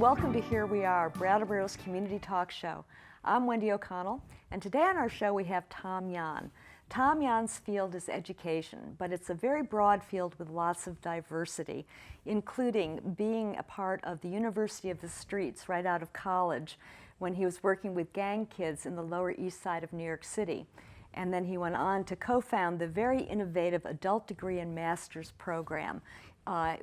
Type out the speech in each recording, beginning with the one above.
welcome to Here We Are, Brattleboro's community talk show. I'm Wendy O'Connell, and today on our show we have Tom Yahn. Tom Yahn's field is education, but it's a very broad field with lots of diversity, including being a part of the University of the Streets right out of college when he was working with gang kids in the Lower East Side of New York City. And then he went on to co-found the very innovative adult degree and master's program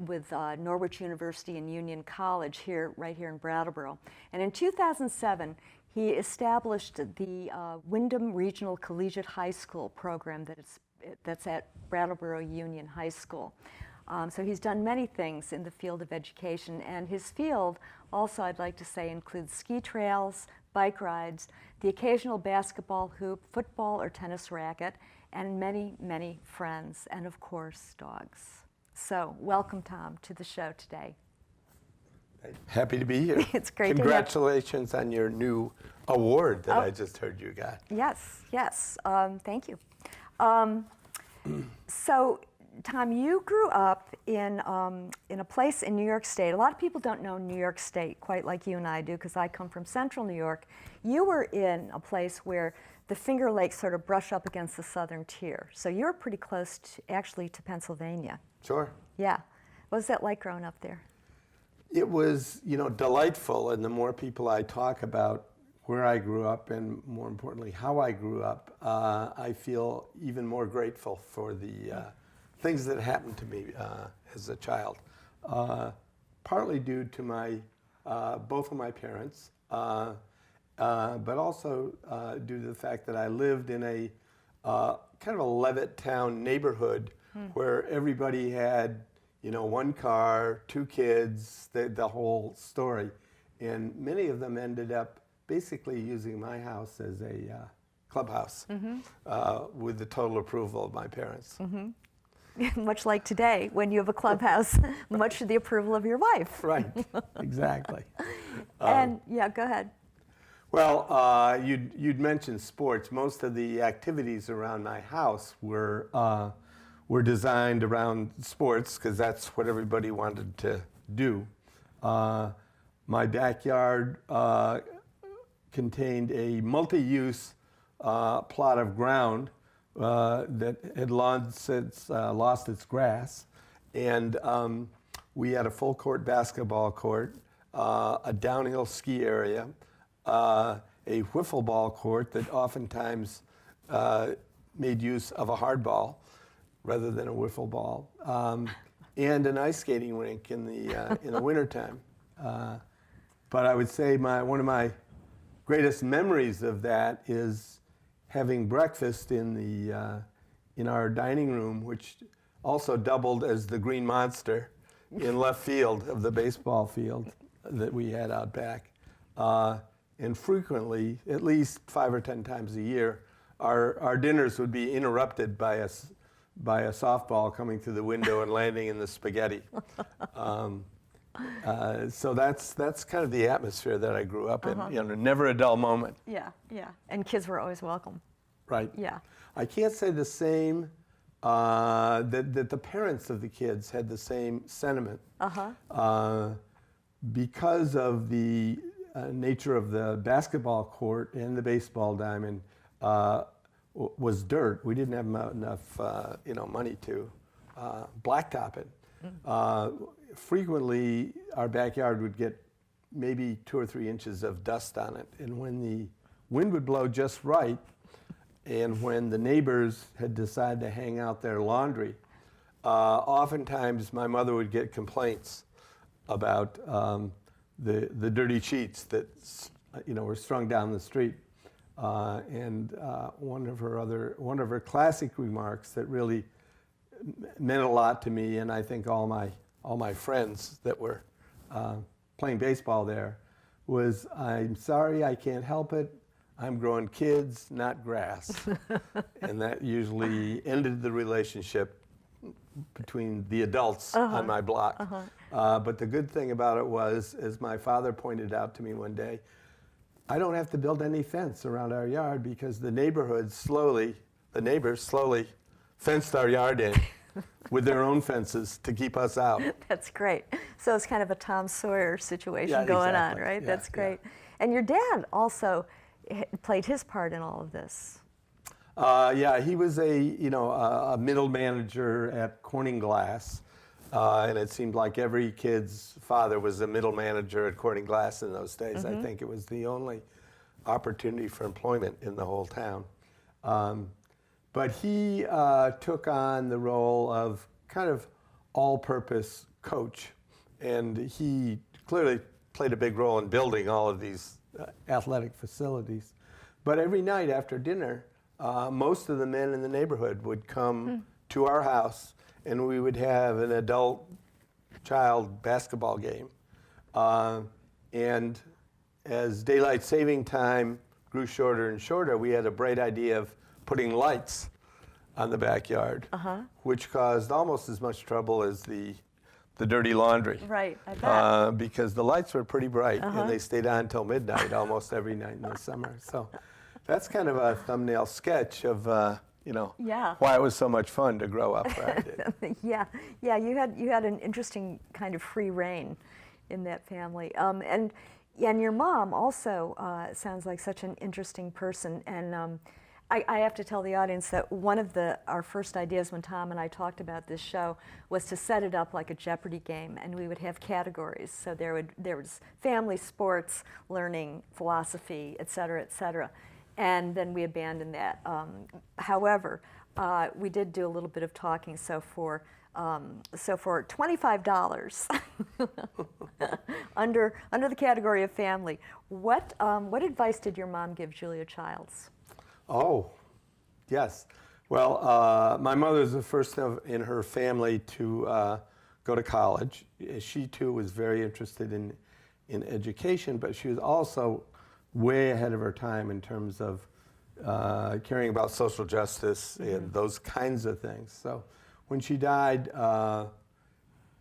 with Norwich University and Union College right here in Brattleboro. And in 2007, he established the Windham Regional Collegiate High School program that's at Brattleboro Union High School. So he's done many things in the field of education, and his field also, I'd like to say, includes ski trails, bike rides, the occasional basketball hoop, football or tennis racket, and many, many friends, and of course, dogs. So welcome, Tom, to the show today. Happy to be here. It's great. Congratulations on your new award that I just heard you got. Yes, yes. Thank you. So, Tom, you grew up in a place in New York State. A lot of people don't know New York State quite like you and I do, because I come from central New York. You were in a place where the Finger Lakes sort of brush up against the southern tier. So you're pretty close actually to Pennsylvania. Sure. Yeah. What was that like growing up there? It was, delightful, and the more people I talk about where I grew up and, more importantly, how I grew up, I feel even more grateful for the things that happened to me as a child. Partly due to both of my parents, but also due to the fact that I lived in a kind of a Levittown neighborhood where everybody had, one car, two kids, the whole story. And many of them ended up basically using my house as a clubhouse with the total approval of my parents. Much like today, when you have a clubhouse, much to the approval of your wife. Right, exactly. And yeah, go ahead. Well, you'd mentioned sports. Most of the activities around my house were designed around sports because that's what everybody wanted to do. My backyard contained a multi-use plot of ground that had long since lost its grass, and we had a full court basketball court, a downhill ski area, a wiffle ball court that oftentimes made use of a hard ball rather than a wiffle ball, and an ice skating rink in the wintertime. But I would say one of my greatest memories of that is having breakfast in our dining room, which also doubled as the Green Monster in left field of the baseball field that we had out back. And frequently, at least 5 or 10 times a year, our dinners would be interrupted by a softball coming through the window and landing in the spaghetti. So that's kind of the atmosphere that I grew up in. Never a dull moment. Yeah, yeah. And kids were always welcome. Right. Yeah. I can't say the same, that the parents of the kids had the same sentiment. Because of the nature of the basketball court and the baseball diamond was dirt. We didn't have enough money to blacktop it. Frequently, our backyard would get maybe 2 or 3 inches of dust on it. And when the wind would blow just right, and when the neighbors had decided to hang out their laundry, oftentimes my mother would get complaints about the dirty sheets that were strung down the street. And one of her classic remarks that really meant a lot to me, and I think all my friends that were playing baseball there, was, "I'm sorry, I can't help it. I'm growing kids, not grass." And that usually ended the relationship between the adults on my block. But the good thing about it was, as my father pointed out to me one day, I don't have to build any fence around our yard because the neighbors slowly fenced our yard in with their own fences to keep us out. That's great. So it's kind of a Tom Sawyer situation Yeah, going exactly. on, right? Yeah, That's yeah. great. And your dad also played his part in all of this. Yeah, he was a middle manager at Corning Glass, and it seemed like every kid's father was a middle manager at Corning Glass in those days. I think it was the only opportunity for employment in the whole town. But he took on the role of kind of all-purpose coach, and he clearly played a big role in building all of these athletic facilities. But every night after dinner, most of the men in the neighborhood would come to our house, and we would have an adult-child basketball game. And as daylight saving time grew shorter and shorter, we had a bright idea of putting lights on the backyard, which caused almost as much trouble as the dirty laundry. Right, I bet. Because the lights were pretty bright, and they stayed on until midnight almost every night in the summer. So that's kind of a thumbnail sketch of Yeah. why it was so much fun to grow up where I did. Yeah, you had an interesting kind of free reign in that family. And your mom also sounds like such an interesting person. And I have to tell the audience that one of our first ideas when Tom and I talked about this show was to set it up like a Jeopardy game, and we would have categories. So there was family, sports, learning, philosophy, et cetera, and then we abandoned that. However, we did do a little bit of talking. So for $25 under the category of family, what advice did your mom give Julia Childs? Oh, yes. Well, my mother's the first in her family to go to college. She too was very interested in education, but she was also way ahead of her time in terms of caring about social justice and those kinds of things. So when she died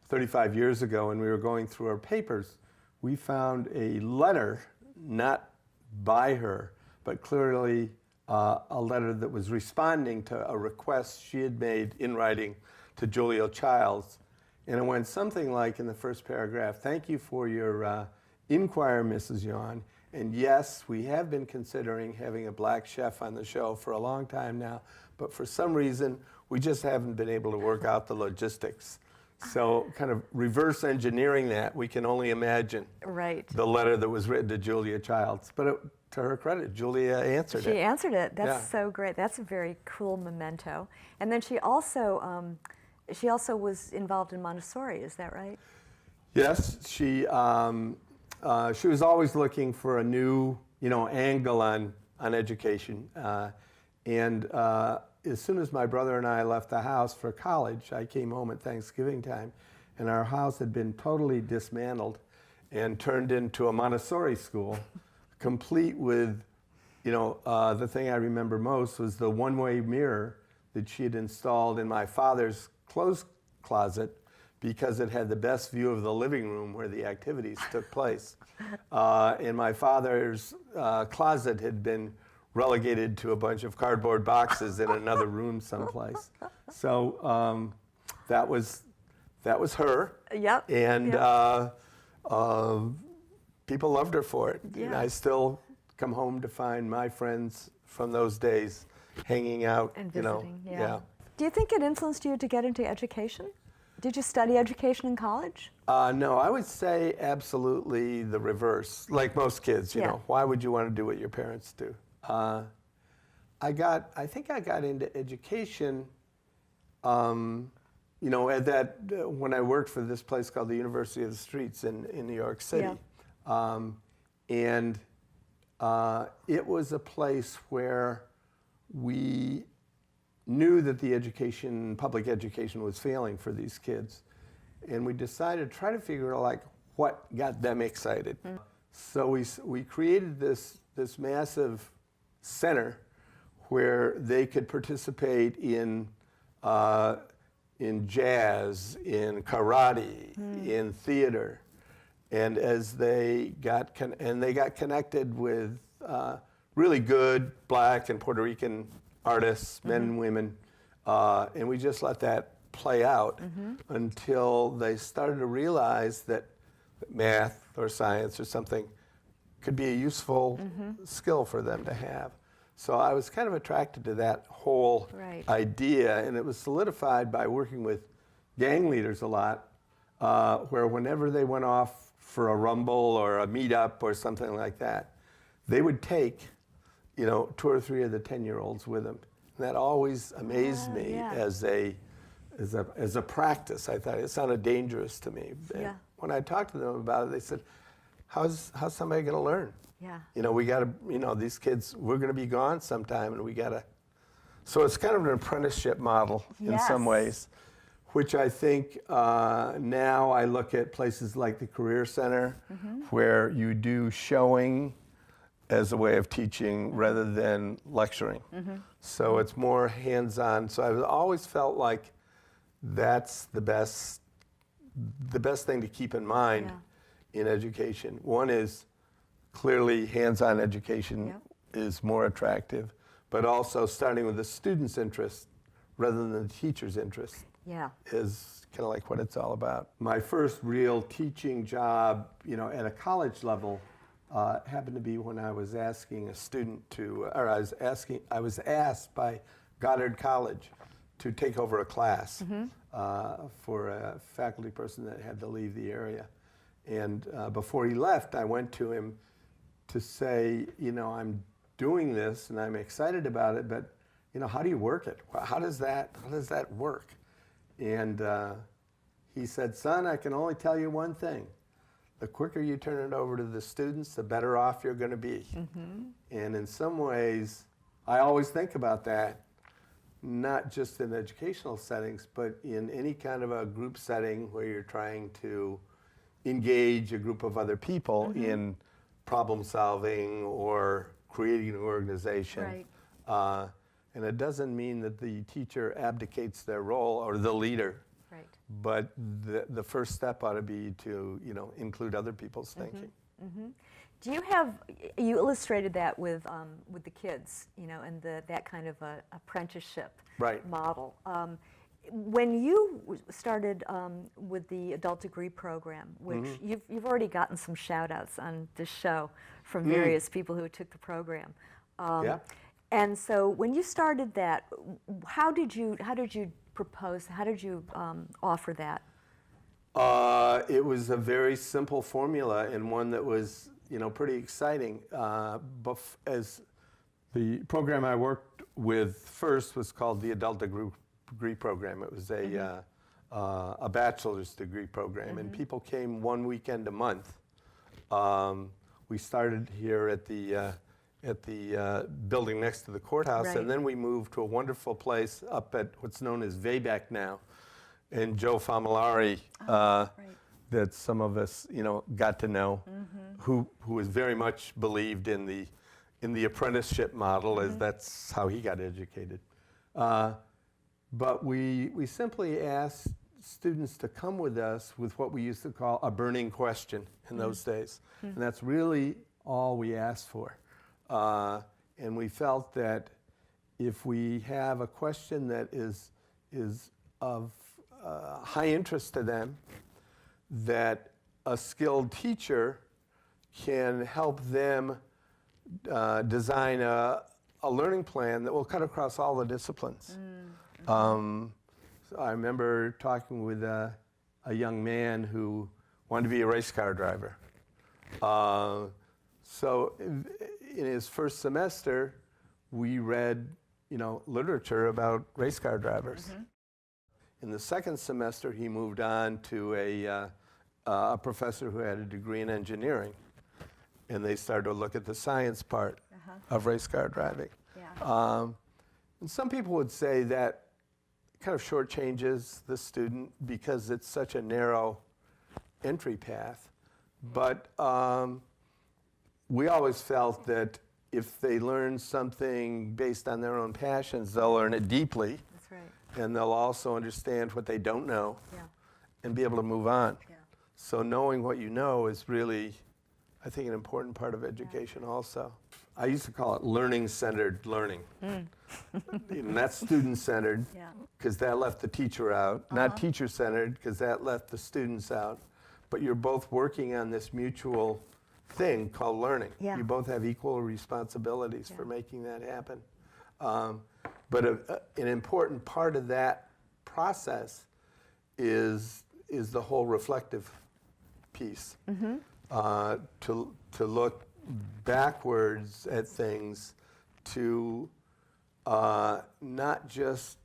35 years ago and we were going through her papers, we found a letter, not by her, but clearly a letter that was responding to a request she had made in writing to Julia Childs. And it went something like in the first paragraph, "Thank you for your inquiry, Mrs. Yahn. And yes, we have been considering having a black chef on the show for a long time now, but for some reason, we just haven't been able to work out the logistics." So kind of reverse engineering that, we can only imagine the letter that was written to Julia Childs. But to her credit, Julia answered it. She answered it. That's so great. That's a very cool memento. And then she also was involved in Montessori. Is that right? Yes, she was always looking for a new, angle on education. And as soon as my brother and I left the house for college, I came home at Thanksgiving time, and our house had been totally dismantled and turned into a Montessori school, complete with, the thing I remember most was the one-way mirror that she had installed in my father's clothes closet because it had the best view of the living room where the activities took place. And my father's closet had been relegated to a bunch of cardboard boxes in another room someplace. So that was her. Yep. And people loved her for it. Yeah. And I still come home to find my friends from those days hanging out. And visiting, yeah. Do you think it influenced you to get into education? Did you study education in college? No, I would say absolutely the reverse. Like most kids, you know, why would you want to do what your parents do? I think I got into education, when I worked for this place called the University of the Streets in New York City. And it was a place where we knew that the public education was failing for these kids. And we decided to try to figure out what got them excited. So we created this massive center where they could participate in jazz, in karate, in theater. And as they got connected with really good Black and Puerto Rican artists, men and women, and we just let that play out until they started to realize that math or science or something could be a useful skill for them to have. So I was kind of attracted to that whole idea, and it was solidified by working with gang leaders a lot, where whenever they went off for a rumble or a meetup or something like that, they would take, 2 or 3 of the 10-year-olds with them. And that always amazed me as a practice. I thought it sounded dangerous to me. And when I talked to them about it, they said, how's somebody going to learn? Yeah. We got to, these kids, we're going to be gone sometime, and we got to. So it's kind of an apprenticeship model in some ways, which I think now I look at places like the Career Center, where you do showing as a way of teaching rather than lecturing. So it's more hands-on. So I've always felt like that's the best thing to keep in mind in education. One is clearly hands-on education is more attractive, but also starting with the student's interest rather than the teacher's interest is kind of like what it's all about. My first real teaching job, at a college level, happened to be when I was asking a student I was asked by Goddard College to take over a class for a faculty person that had to leave the area. And before he left, I went to him to say, I'm doing this and I'm excited about it, but how do you work it? How does that work? And he said, son, I can only tell you one thing. The quicker you turn it over to the students, the better off you're going to be. And in some ways, I always think about that, not just in educational settings, but in any kind of a group setting where you're trying to engage a group of other people in problem solving or creating an organization. And it doesn't mean that the teacher abdicates their role or the leader. But the first step ought to be to, include other people's thinking. Do you illustrated that with the kids, and that kind of a apprenticeship model. When you started with the adult degree program, which you've already gotten some shout outs on this show from various people who took the program. And so when you started that, how did you propose, how did you offer that? It was a very simple formula and one that was, pretty exciting. As the program I worked with first was called the Adult Degree Program. It was a bachelor's degree program, and people came one weekend a month. We started here at the building next to the courthouse, and then we moved to a wonderful place up at what's known as Vayback now, and Joe Famolari, that some of us, got to know, who was very much believed in the apprenticeship model, as that's how he got educated. But we simply asked students to come with us with what we used to call a burning question in those days, and that's really all we asked for. And we felt that if we have a question that is of high interest to them, that a skilled teacher can help them design a learning plan that will cut across all the disciplines. So I remember talking with a young man who wanted to be a race car driver. So in his first semester, we read, literature about race car drivers. In the second semester, he moved on to a professor who had a degree in engineering, and they started to look at the science part of race car driving. And some people would say that kind of shortchanges the student because it's such a narrow entry path. But we always felt that if they learn something based on their own passions, they'll learn it deeply. That's right. And they'll also understand what they don't know and be able to move on. So knowing what you know is really, I think, an important part of education also. I used to call it learning-centered learning. And that's student-centered, Yeah. because that left the teacher out. Not teacher-centered, because that left the students out. But you're both working on this mutual thing called learning. Yeah. You both have equal responsibilities for making that happen. But an important part of that process is the whole reflective piece. To look backwards at things, to not just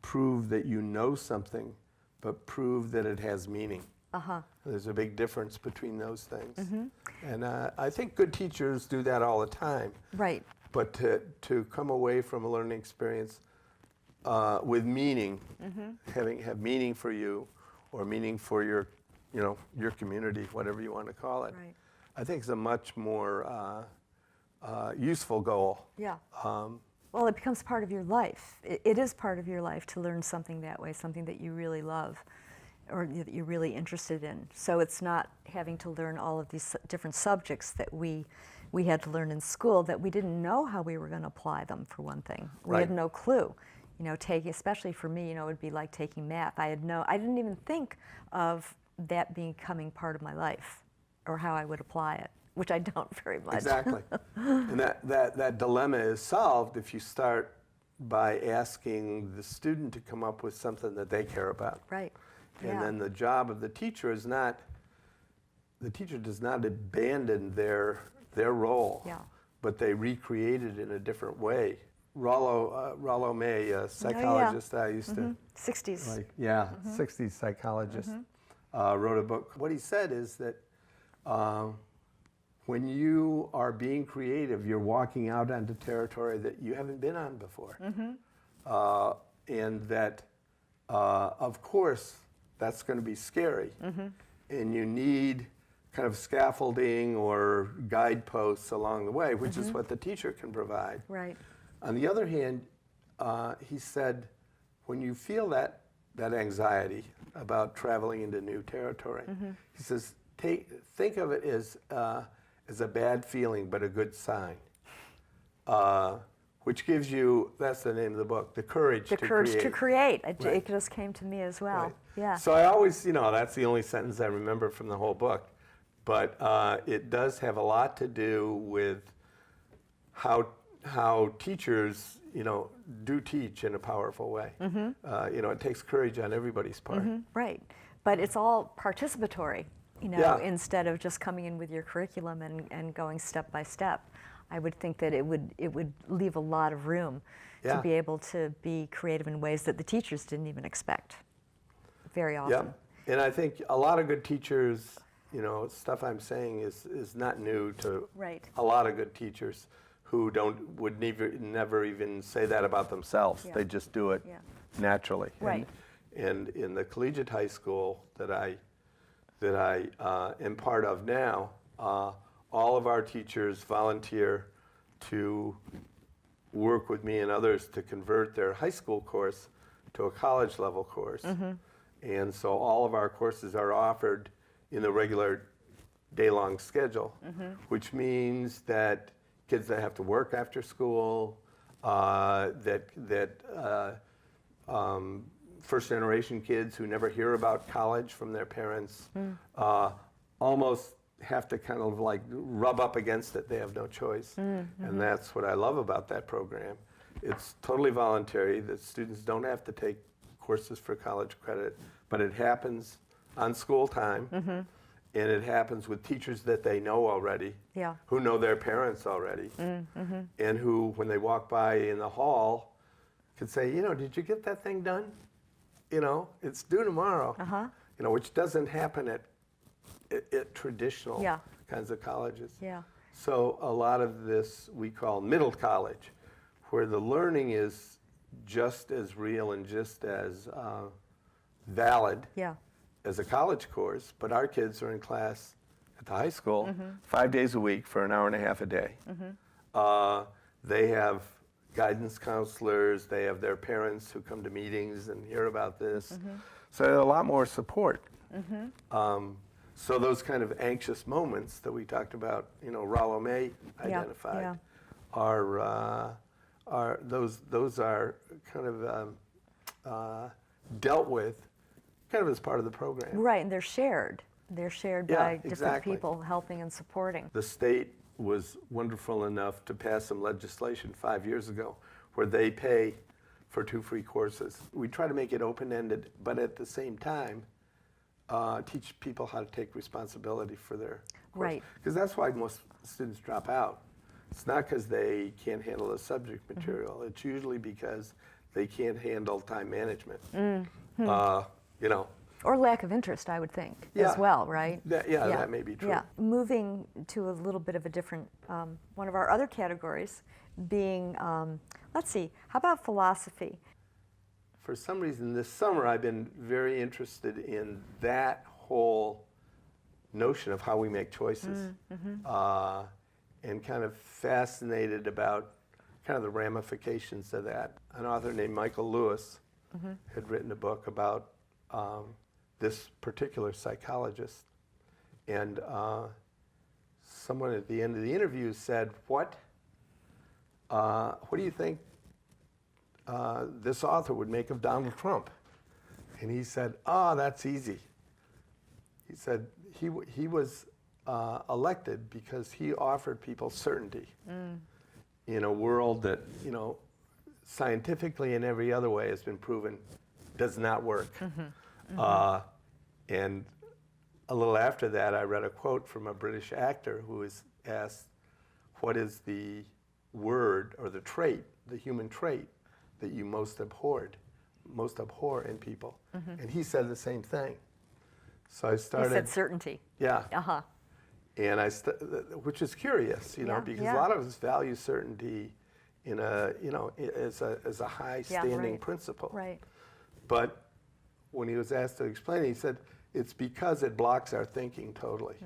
prove that you know something, but prove that it has meaning. There's a big difference between those things. And I think good teachers do that all the time. Right. But to come away from a learning experience with meaning, have meaning for you, or meaning for your community, whatever you want to call it, Right. I think is a much more useful goal. Yeah. Well, it becomes part of your life. It is part of your life to learn something that way, something that you really love or that you're really interested in. So it's not having to learn all of these different subjects that we had to learn in school that we didn't know how we were going to apply them, for one thing. We had no clue. Especially for me, it would be like taking math. I didn't even think of that becoming part of my life or how I would apply it, which I don't very much. Exactly. And that dilemma is solved if you start by asking the student to come up with something that they care about. Right. And then the job of the teacher is not, the teacher does not abandon their role, but they recreate it in a different way. Rollo May, a psychologist I used to 60s. 60s psychologist, wrote a book. What he said is that when you are being creative, you're walking out onto territory that you haven't been on before. And that, of course, that's going to be scary. And you need kind of scaffolding or guideposts along the way, which is what the teacher can provide. Right. On the other hand, he said, when you feel that anxiety about traveling into new territory, he says, think of it as a bad feeling, but a good sign, which gives you, that's the name of the book, the courage to create. The courage to create. Right. It just came to me as well. Right. Yeah. So I always, that's the only sentence I remember from the whole book. But it does have a lot to do with how teachers, do teach in a powerful way. It takes courage on everybody's part. Right. But it's all participatory, instead of just coming in with your curriculum and going step by step. I would think that it would leave a lot of room to be able to be creative in ways that the teachers didn't even expect very often. Yeah. And I think a lot of good teachers, stuff I'm saying is not new to a lot of good teachers who would never even say that about themselves. They just do it naturally. Right. And in the collegiate high school that I am part of now, all of our teachers volunteer to work with me and others to convert their high school course to a college level course. And so all of our courses are offered in the regular day-long schedule, which means that kids that have to work after school, first-generation kids who never hear about college from their parents, almost have to kind of like rub up against it. They have no choice. And that's what I love about that program. It's totally voluntary. The students don't have to take courses for college credit, but it happens on school time. And it happens with teachers that they know already, who know their parents already, and who, when they walk by in the hall, could say, did you get that thing done? It's due tomorrow. Which doesn't happen at traditional kinds of colleges. So a lot of this we call middle college, where the learning is just as real and just as valid as a college course, but our kids are in class at the high school 5 days a week for an hour and a half a day. They have guidance counselors, they have their parents who come to meetings and hear about this. So a lot more support. So those kind of anxious moments that we talked about, Rollo May identified, are those are kind of dealt with kind of as part of the program. Right, and they're shared. They're shared by different exactly. people helping and supporting. The state was wonderful enough to pass some legislation 5 years ago where they pay for 2 free courses. We try to make it open-ended, but at the same time, teach people how to take responsibility for their course. Right. Because that's why most students drop out. It's not because they can't handle the subject material. It's usually because they can't handle time management. Or lack of interest, I would think, as well, right? That may be true. Yeah. Moving to a little bit of a different, one of our other categories being, let's see, how about philosophy? For some reason this summer I've been very interested in that whole notion of how we make choices, and kind of fascinated about kind of the ramifications of that. An author named Michael Lewis had written a book about this particular psychologist, and someone at the end of the interview said, what do you think this author would make of Donald Trump? And he said, that's easy. He said he was elected because he offered people certainty in a world that, scientifically and every other way has been proven does not work. And a little after that, I read a quote from a British actor who was asked, what is the word or the trait, the human trait, that you most abhor in people? And he said the same thing. So I started. He said certainty. Yeah. Uh-huh. And which is curious, because a lot of us value certainty in as a high standing principle. Right. But when he was asked to explain it, he said, it's because it blocks our thinking totally.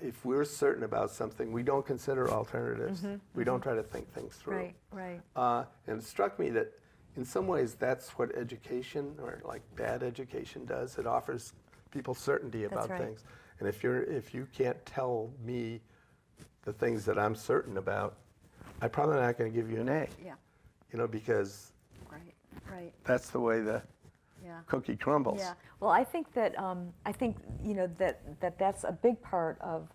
If we're certain about something, we don't consider alternatives. We don't try to think things through. Right. And it struck me that in some ways that's what education, or like bad education, does. It offers people certainty about things. And if you can't tell me the things that I'm certain about, I'm probably not going to give you an A. Yeah. Because Right. that's the way the cookie crumbles. Yeah. Well, I think that that's a big part of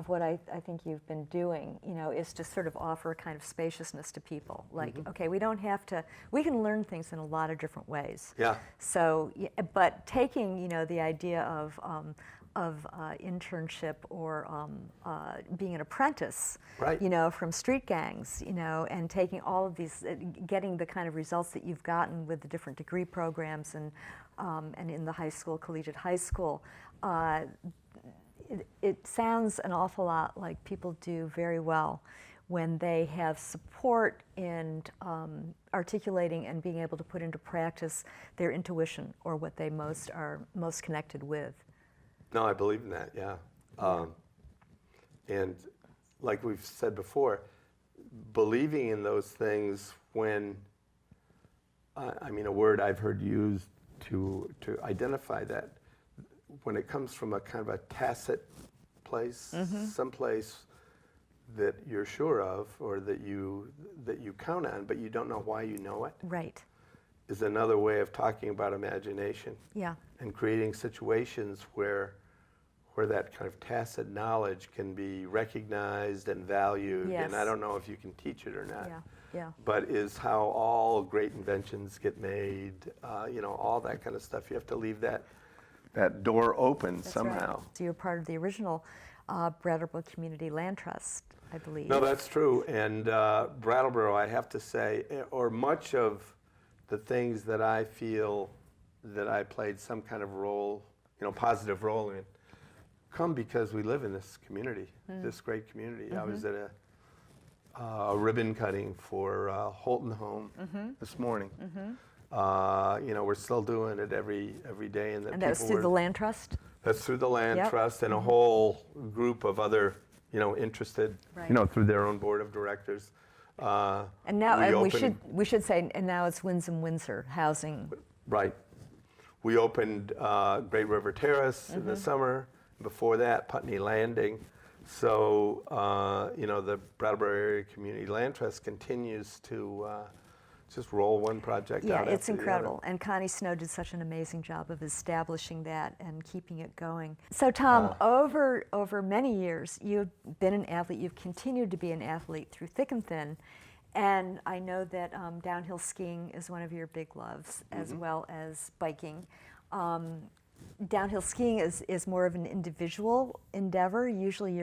what I think you've been doing. Is to sort of offer a kind of spaciousness to people. Like, okay, we don't have to. We can learn things in a lot of different ways. Yeah. So, but taking the idea of internship or being an apprentice, right. From street gangs, and taking all of these, getting the kind of results that you've gotten with the different degree programs and in the high school, collegiate high school. It sounds an awful lot like people do very well when they have support in articulating and being able to put into practice their intuition or what they are most connected with. No, I believe in that, yeah. And like we've said before, believing in those things when, a word I've heard used to identify that, when it comes from a kind of a tacit place, someplace that you're sure of or that you count on, but you don't know why you know it. Right. Is another way of talking about imagination. Yeah. And creating situations where that kind of tacit knowledge can be recognized and valued. Yes. And I don't know if you can teach it or not. Yeah. But is how all great inventions get made, all that kind of stuff. You have to leave that door open somehow. Right. So you're part of the original Brattleboro Community Land Trust, I believe. No, that's true. And Brattleboro, I have to say, or much of the things that I feel that I played some kind of role, positive role in, come because we live in this community, this great community. I was at a ribbon cutting for Holton Home this morning. We're still doing it every day. And that's through the Land Trust? That's through the Land Trust and a whole group of other, interested, through their own board of directors. And now we should say, and now it's Windsor Housing. Right. we opened Great River Terrace in the summer. Before that, Putney Landing. So, the Brattleboro Area Community Land Trust continues to just roll one project Yeah, out it's after the incredible. other. And Connie Snow did such an amazing job of establishing that and keeping it going. So Tom, over many years, you've been an athlete. You've continued to be an athlete through thick and thin. And I know that downhill skiing is one of your big loves, as well as biking. Downhill skiing is more of an individual endeavor. Usually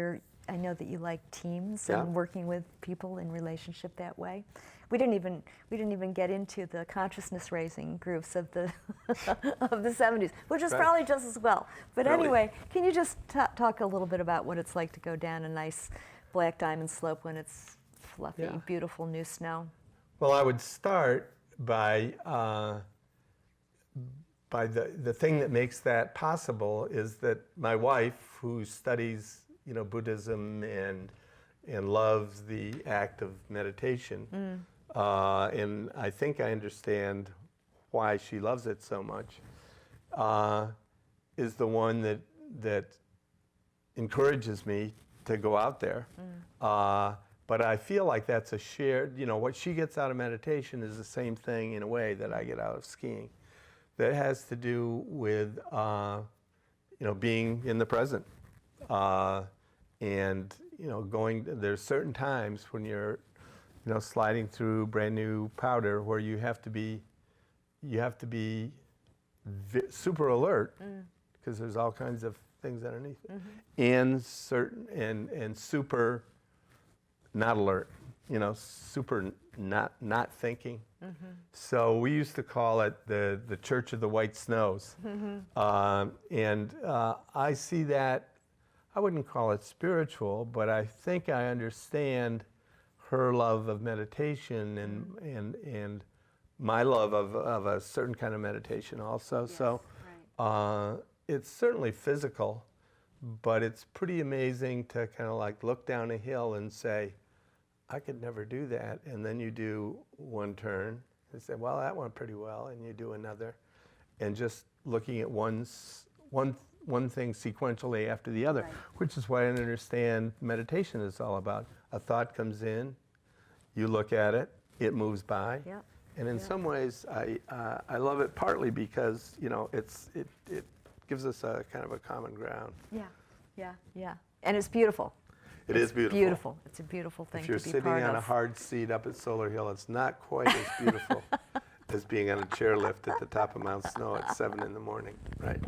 I know that you like teams and working with people in relationship that way. We didn't even get into the consciousness raising groups of the of the 70s, which is probably just as well. But anyway, can you just talk a little bit about what it's like to go down a nice black diamond slope when it's fluffy, beautiful new snow? Well, I would start by the thing that makes that possible is that my wife, who studies Buddhism and loves the act of meditation, and I think I understand why she loves it so much, is the one that encourages me to go out there. But I feel like that's a shared, what she gets out of meditation is the same thing in a way that I get out of skiing. That has to do with, being in the present. And, there's certain times when you're, sliding through brand new powder where you have to be super alert because there's all kinds of things underneath it. And super not alert, super not thinking. So we used to call it the Church of the White Snows. And I see that, I wouldn't call it spiritual, but I think I understand her love of meditation and my love of a certain kind of meditation also. Yes, so it's certainly physical, but it's pretty amazing to kind of like look down a hill and say, I could never do that. And then you do one turn and say, well, that went pretty well. And you do another. And just looking at one thing sequentially after the other, which is what I understand meditation is all about. A thought comes in, you look at it, it moves by. And in some ways, I love it partly because, it gives us a kind of a common ground. Yeah. And it's beautiful. It is beautiful. Beautiful. It's a beautiful thing to be part of. If you're sitting on a hard seat up at Solar Hill, it's not quite as beautiful as being on a chairlift at the top of Mount Snow at 7 in the morning, right?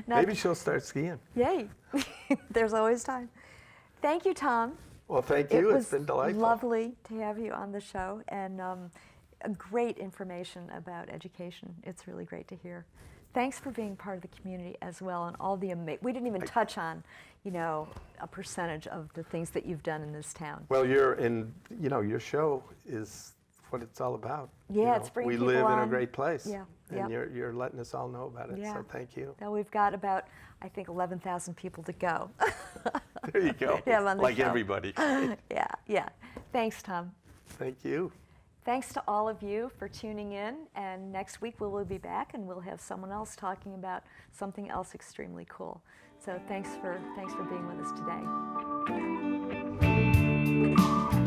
Maybe she'll start skiing. Yay. There's always time. Thank you, Tom. Well, thank you. It's been delightful. It was lovely to have you on the show, and great information about education. It's really great to hear. Thanks for being part of the community as well, and all the we didn't even touch on, a percentage of the things that you've done in this town. Well, your show is what it's all about. Yeah, it's bringing people on. We live in a great place. Yeah. And you're letting us all know about it. So thank you. Now we've got about, I think, 11,000 people to go. There you go. Like show. Everybody. Yeah. Thanks, Tom. Thank you. Thanks to all of you for tuning in, and next week we'll be back and we'll have someone else talking about something else extremely cool. So thanks for being with us today.